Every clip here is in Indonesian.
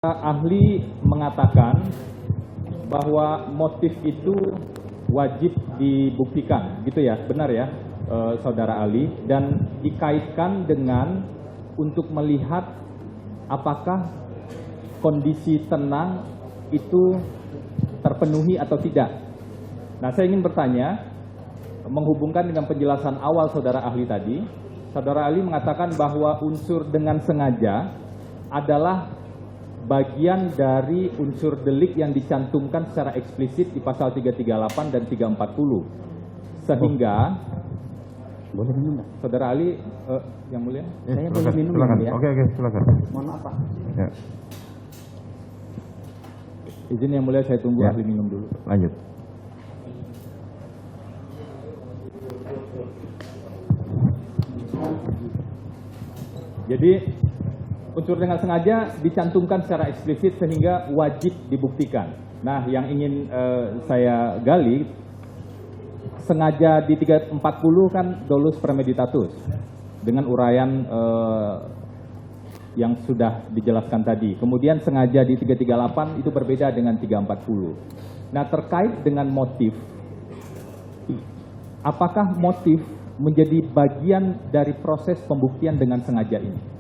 Ahli mengatakan bahwa motif itu wajib dibuktikan, gitu ya, benar ya, Saudara Ali, dan dikaitkan dengan untuk melihat apakah kondisi tenang itu terpenuhi atau tidak. Nah, saya ingin bertanya, menghubungkan dengan penjelasan awal Saudara Ahli tadi. Saudara Ali mengatakan bahwa unsur dengan sengaja adalah bagian dari unsur delik yang dicantumkan secara eksplisit di pasal 338 dan 340. Sehingga boleh minum, Pak? Saudara Ali, yang mulia, saya boleh minum, silakan. Ya? Oke, silakan. Mohon maaf, Pak. Ya. Izin yang mulia, saya tunggu ahli minum dulu. Lanjut. Jadi unsur dengan sengaja dicantumkan secara eksplisit sehingga wajib dibuktikan. Nah, yang ingin saya gali, sengaja di 340 kan dolus premeditatus dengan uraian yang sudah dijelaskan tadi. Kemudian sengaja di 338 itu berbeda dengan 340. Nah, terkait dengan motif, apakah motif menjadi bagian dari proses pembuktian dengan sengaja ini?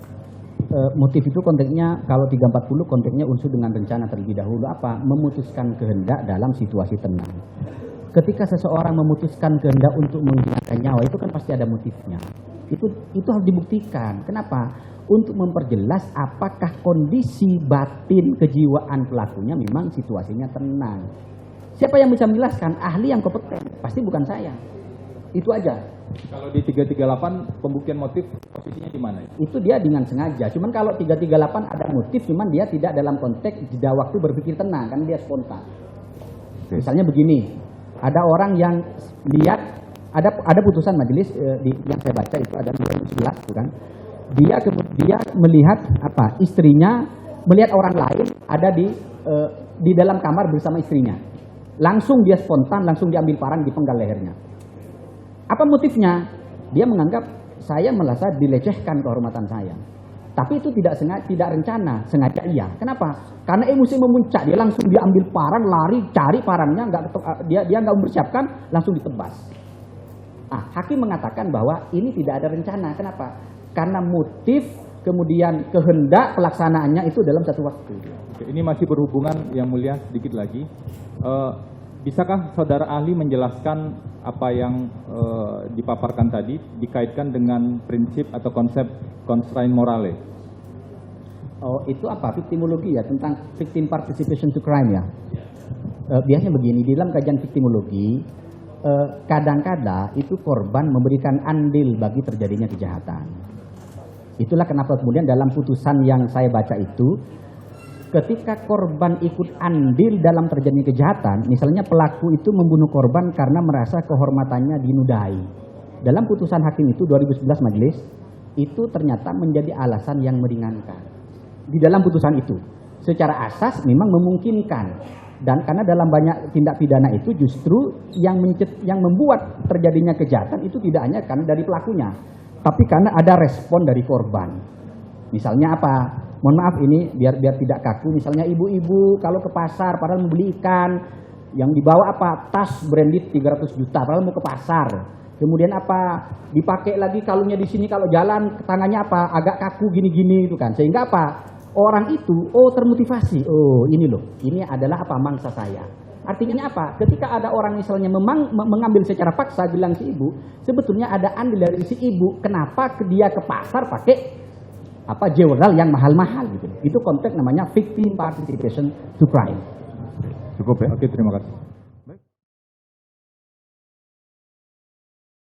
Motif itu konteksnya, kalau 340 konteksnya unsur dengan rencana terlebih dahulu apa? Memutuskan kehendak dalam situasi tenang. Ketika seseorang memutuskan kehendak untuk menggunakan nyawa, itu kan pasti ada motifnya. Itu harus dibuktikan. Kenapa? Untuk memperjelas apakah kondisi batin kejiwaan pelakunya memang situasinya tenang. Siapa yang bisa menjelaskan? Ahli yang kompeten. Pasti bukan saya. Itu aja. Kalau di 338 pembuktian motif posisinya di mana? Itu dia dengan sengaja. Cuman kalau 338 ada motif, cuman dia tidak dalam konteks jeda waktu berpikir tenang, kan dia spontan. Misalnya begini, ada orang yang lihat ada putusan majelis yang saya baca itu ada 2011, kan? Dia melihat apa? Istrinya melihat orang lain ada di dalam kamar bersama istrinya. Langsung dia spontan, langsung diambil parang dipenggal lehernya. Apa motifnya? Dia menganggap saya merasa dilecehkan kehormatan saya. Tapi itu tidak sengaja, tidak rencana, sengaja iya. Kenapa? Karena emosi memuncak, dia langsung diambil parang, lari cari parangnya, dia nggak mempersiapkan, langsung ditebas. Hakim mengatakan bahwa ini tidak ada rencana. Kenapa? Karena motif kemudian kehendak pelaksanaannya itu dalam satu waktu. Oke, ini masih berhubungan yang mulia sedikit lagi. Bisakah saudara ahli menjelaskan apa yang dipaparkan tadi dikaitkan dengan prinsip atau konsep constraint morale? Oh, itu apa? Victimologi ya, tentang victim participation to crime ya. Biasanya begini, di dalam kajian victimologi, kadang-kadang itu korban memberikan andil bagi terjadinya kejahatan. Itulah kenapa kemudian dalam putusan yang saya baca itu, ketika korban ikut andil dalam terjadinya kejahatan, misalnya pelaku itu membunuh korban karena merasa kehormatannya dinudai. Dalam putusan hakim itu 2011 majelis, itu ternyata menjadi alasan yang meringankan. Di dalam putusan itu, secara asas memang memungkinkan. Dan karena dalam banyak tindak pidana itu justru yang membuat terjadinya kejahatan itu tidak hanya karena dari pelakunya, tapi karena ada respon dari korban. Misalnya apa? Mohon maaf ini biar tidak kaku. Misalnya ibu-ibu kalau ke pasar padahal membeli ikan, yang dibawa apa? Tas branded 300 juta padahal mau ke pasar. Kemudian apa? Dipakai lagi kalungnya di sini, kalau jalan tangannya apa? Agak kaku gini-gini itu kan. Sehingga apa? Orang itu termotivasi. Oh, ini loh. Ini adalah apa? Mangsa saya. Artinya apa? Ketika ada orang misalnya mengambil secara paksa bilang si ibu, sebetulnya ada andil dari si ibu. Kenapa dia ke pasar pakai jewel yang mahal-mahal gitu. Itu konteks namanya victim participation to crime. Cukup ya? Oke, terima kasih.